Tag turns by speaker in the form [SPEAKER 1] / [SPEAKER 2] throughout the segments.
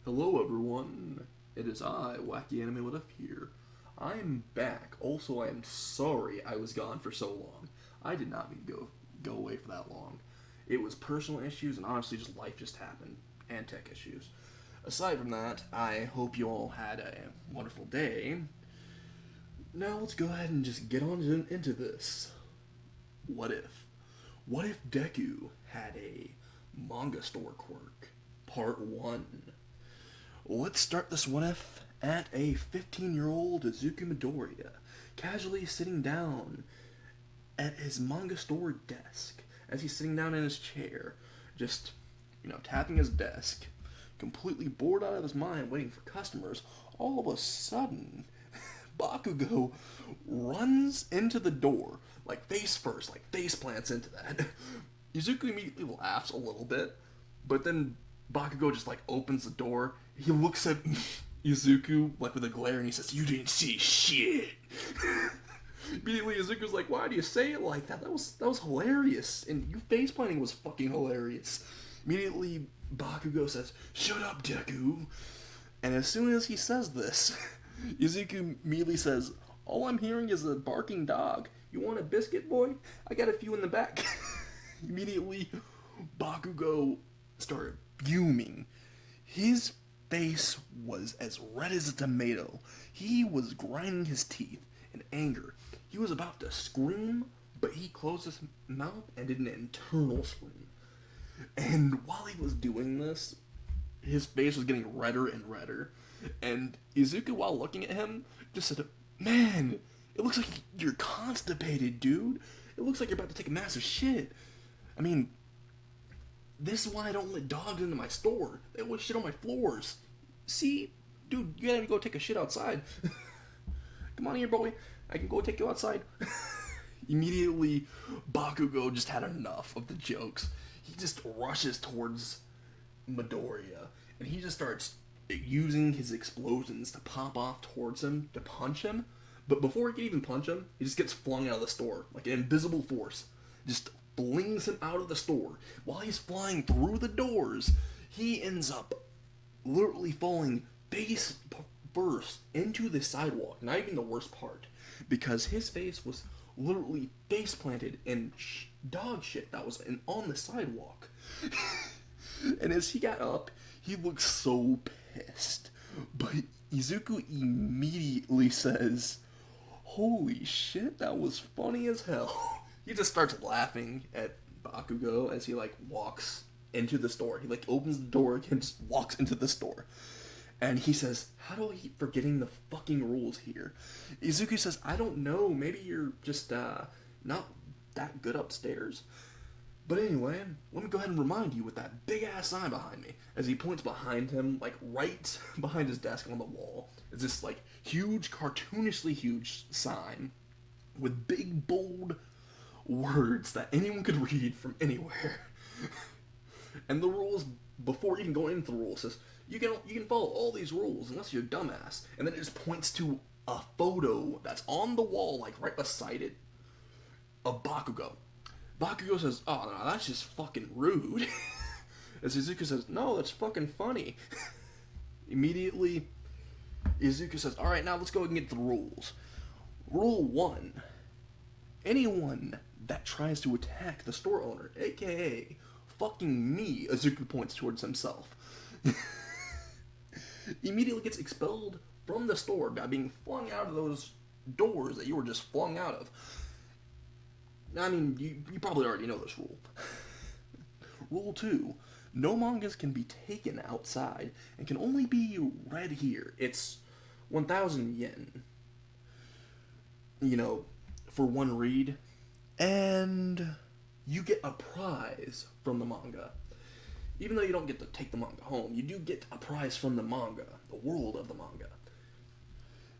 [SPEAKER 1] Hello everyone, it is I, Wacky Anime What If here. I'm back. Also, I am sorry I was gone for so long. I did not mean to go away for that long. It was personal issues and honestly just life just happened, and tech issues. Aside from that, I hope you all had a wonderful day. Now let's go ahead and just get on into this. What if? What if Deku had a manga store quirk? Part 1. Let's start this what if at a 15-year-old Izuku Midoriya, casually sitting down at his manga store desk. As he's sitting down in his chair, just, tapping his desk, completely bored out of his mind, waiting for customers, all of a sudden, Bakugo runs into the door, like face first, like face plants into that. Izuku immediately laughs a little bit, but then Bakugo just like opens the door. He looks at Izuku like with a glare and he says, "You didn't see shit." Immediately Izuku's like, "Why do you say it like that? That was hilarious. And you face planting was fucking hilarious." Immediately Bakugo says, "Shut up, Deku." And as soon as he says this, Izuku immediately says, "All I'm hearing is a barking dog. You want a biscuit, boy? I got a few in the back." Immediately, Bakugo started fuming. His face was as red as a tomato. He was grinding his teeth in anger. He was about to scream, but he closed his mouth and did an internal scream. And while he was doing this, his face was getting redder and redder. And Izuku, while looking at him, just said, "Man, it looks like you're constipated, dude. It looks like you're about to take a massive shit. I mean, this is why I don't let dogs into my store. They always shit on my floors. See? Dude, you gotta go take a shit outside. Come on here, boy. I can go take you outside." Immediately, Bakugo just had enough of the jokes. He just rushes towards Midoriya, and he just starts using his explosions to pop off towards him to punch him. But before he can even punch him, he just gets flung out of the store like an invisible force. Just flings him out of the store. While he's flying through the doors, he ends up literally falling face first into the sidewalk. Not even the worst part, because his face was literally face planted in dog shit that was on the sidewalk. And as he got up, he looked so pissed. But Izuku immediately says, "Holy shit, that was funny as hell." He just starts laughing at Bakugo as he like walks into the store. He like opens the door again, just walks into the store. And he says, "How do I keep forgetting the fucking rules here?" Izuku says, "I don't know, maybe you're just not that good upstairs. But anyway, let me go ahead and remind you with that big ass sign behind me." As he points behind him, like right behind his desk on the wall, is this like huge, cartoonishly huge sign with big, bold words that anyone could read from anywhere. And the rules, before even going into the rules, says you can follow all these rules unless you're a dumbass. And then it just points to a photo that's on the wall, like right beside it, of Bakugo. Bakugo says, "Oh no, that's just fucking rude." As Izuku says, "No, that's fucking funny." Immediately, Izuku says, "Alright, now let's go and get the rules. Rule 1. Anyone that tries to attack the store owner, aka fucking me," Izuku points towards himself, immediately gets expelled from the store by being flung out of those doors that you were just flung out of. I mean, you probably already know this rule. Rule 2. No mangas can be taken outside and can only be read here. It's 1,000 yen, for one read. And you get a prize from the manga. Even though you don't get to take the manga home, you do get a prize from the manga, the world of the manga.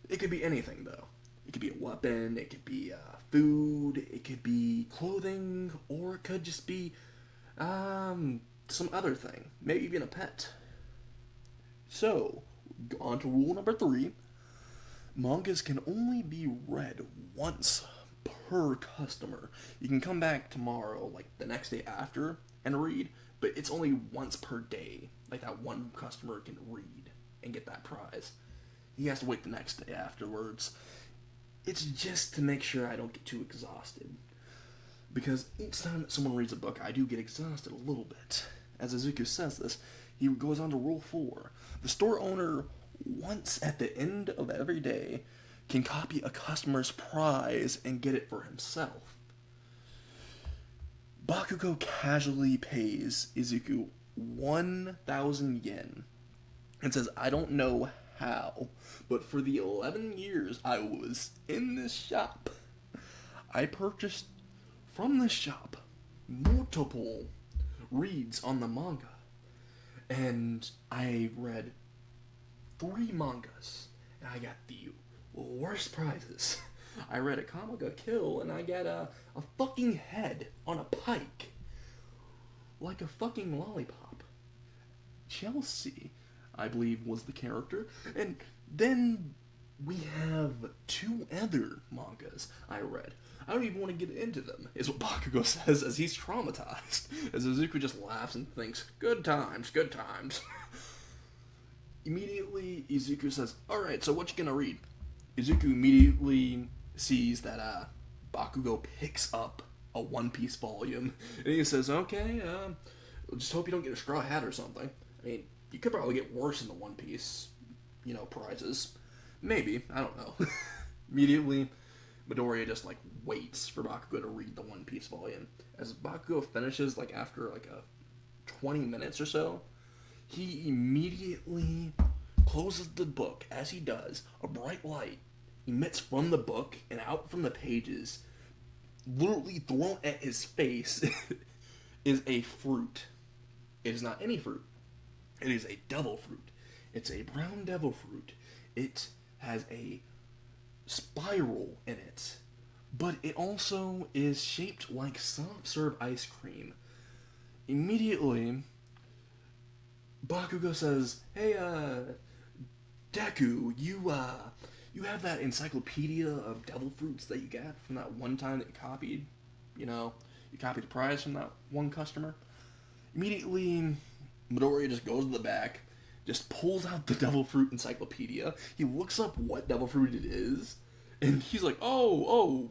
[SPEAKER 1] It could be anything, though. It could be a weapon, it could be food, it could be clothing, or it could just be some other thing. Maybe even a pet. So, on to rule number 3. Mangas can only be read once per customer. You can come back tomorrow, like the next day after, and read, but it's only once per day. Like, that one customer can read and get that prize. He has to wait the next day afterwards. It's just to make sure I don't get too exhausted. Because each time that someone reads a book, I do get exhausted a little bit. As Izuku says this, he goes on to Rule 4. The store owner, once at the end of every day, can copy a customer's prize and get it for himself. Bakugo casually pays Izuku 1,000 yen and says, I don't know how, but for the 11 years I was in this shop, I purchased from this shop multiple reads on the manga. And I read 3 mangas, and I got the worst prizes. I read Akame ga Kill, and I got a fucking head on a pike. Like a fucking lollipop. Chelsea, I believe, was the character. And then we have 2 other mangas I read. I don't even want to get into them, is what Bakugo says as he's traumatized. As Izuku just laughs and thinks, good times, good times. Immediately, Izuku says, alright, so what you gonna read? Izuku immediately sees that Bakugo picks up a One Piece volume, and he says, okay, just hope you don't get a straw hat or something. I mean, you could probably get worse in the One Piece, prizes. Maybe, I don't know. Immediately, Midoriya just, waits for Bakugo to read the One Piece volume. As Bakugo finishes, after, a 20 minutes or so, he immediately closes the book. As he does, a bright light emits from the book and out from the pages, literally thrown at his face, is a fruit. It is not any fruit. It is a devil fruit. It's a brown devil fruit. It has a spiral in it, but it also is shaped like soft serve ice cream. Immediately, Bakugo says, hey, Deku, you have that encyclopedia of devil fruits that you got from that one time that you copied? You copied the prize from that one customer? Immediately, Midoriya just goes to the back, just pulls out the devil fruit encyclopedia. He looks up what devil fruit it is, and he's like, oh,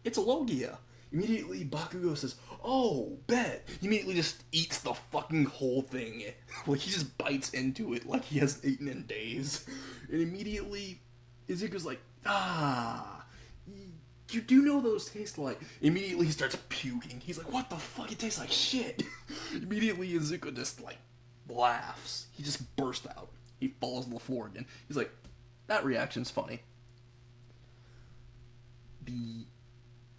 [SPEAKER 1] it's a Logia. Immediately, Bakugo says, oh, bet. He immediately just eats the fucking whole thing. He just bites into it like he hasn't eaten in days. And immediately, Izuku's like, you do know those taste like... Immediately, he starts puking. He's like, what the fuck? It tastes like shit. Immediately, Izuku just, laughs. He just bursts out. He falls on the floor again. He's like, that reaction's funny. The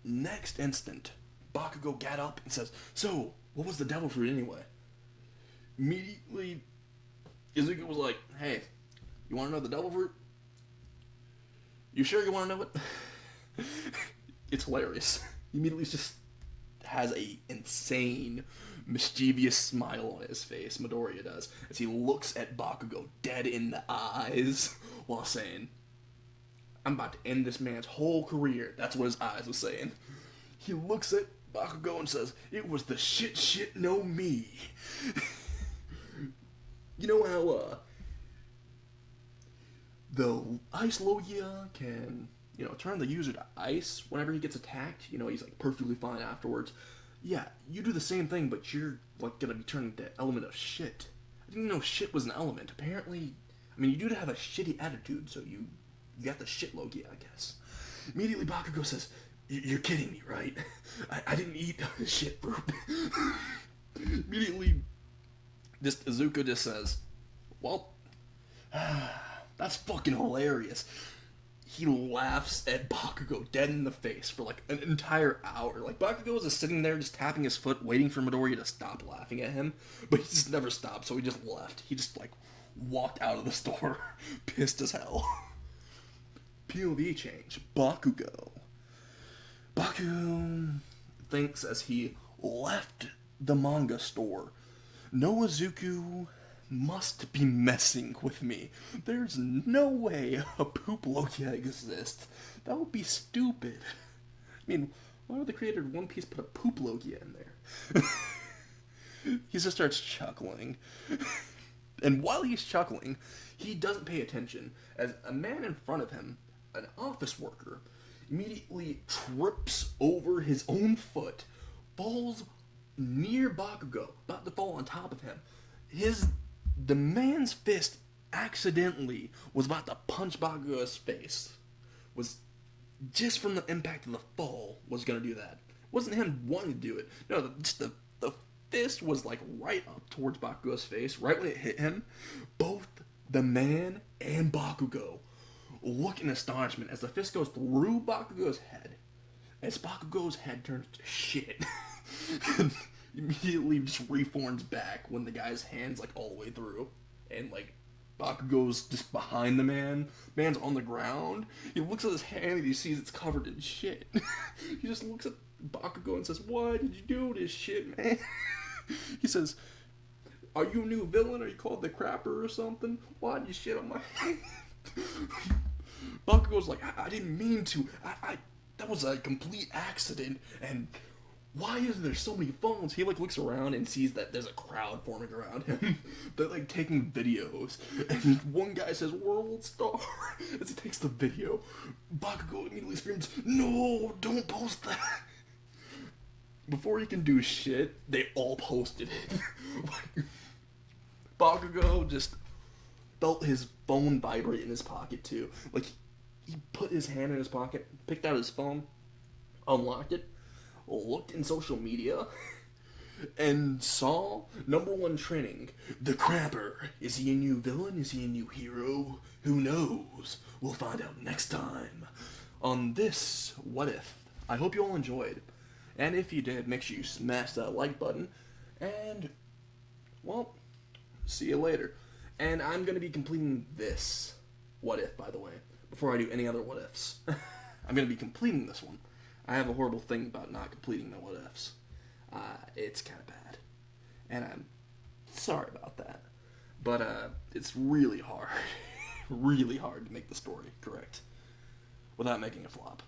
[SPEAKER 1] next instant, Bakugo got up and says, so, what was the devil fruit anyway? Immediately, Izuku was like, hey, you want to know the devil fruit? You sure you want to know it? It's hilarious. He immediately just has a insane, mischievous smile on his face, Midoriya does, as he looks at Bakugo dead in the eyes while saying, I'm about to end this man's whole career. That's what his eyes were saying. He looks at Bakugo and says, it was the shit, no me. You know how, the Ice Logia can, turn the user to ice whenever he gets attacked. He's, perfectly fine afterwards. Yeah, you do the same thing, but you're, gonna be turned into element of shit. I didn't know shit was an element. Apparently, you do have a shitty attitude, so you got the shit Logia, I guess. Immediately, Bakugo says, you're kidding me, right? I didn't eat shit fruit. Immediately, Izuku just says, well, that's fucking hilarious. He laughs at Bakugo dead in the face for an entire hour. Bakugo was just sitting there just tapping his foot, waiting for Midoriya to stop laughing at him, but he just never stopped, so he just left. He just, walked out of the store, pissed as hell. POV change. Bakugo thinks as he left the manga store, no, Izuku must be messing with me. There's no way a poop Logia exists. That would be stupid. Why would the creator of One Piece put a poop Logia in there? He just starts chuckling. And while he's chuckling, he doesn't pay attention as a man in front of him, an office worker, immediately trips over his own foot, falls near Bakugo, about to fall on top of him. The man's fist accidentally was about to punch Bakugo's face. Was just from the impact of the fall was gonna do that. It wasn't him wanting to do it. No, just the fist was like right up towards Bakugo's face, right when it hit him. Both the man and Bakugo look in astonishment as the fist goes through Bakugo's head. As Bakugo's head turns to shit. And immediately just reforms back when the guy's hand's like all the way through. And like Bakugo's just behind the man. Man's on the ground. He looks at his hand and he sees it's covered in shit. He just looks at Bakugo and says, "Why did you do this shit, man?" He says, "Are you a new villain? Are you called the Crapper or something? Why did you shit on my hand?" Bakugo's like, I didn't mean to. That was a complete accident. And why is there so many phones? He like looks around and sees that there's a crowd forming around him. They're like taking videos. And one guy says, "World Star," as he takes the video. Bakugo immediately screams, "No, don't post that." Before he can do shit, they all posted it. Like, Bakugo just felt his phone vibrate in his pocket too. Like, he put his hand in his pocket, picked out his phone, unlocked it, looked in social media, and saw #1 trending. The Crapper. Is he a new villain? Is he a new hero? Who knows? We'll find out next time on this What If. I hope you all enjoyed. And if you did, make sure you smash that like button. And, well, see you later. And I'm going to be completing this What If, by the way, before I do any other What Ifs. I'm going to be completing this one. I have a horrible thing about not completing my What Ifs. It's kind of bad. And I'm sorry about that. But it's really hard. Really hard to make the story correct without making a flop.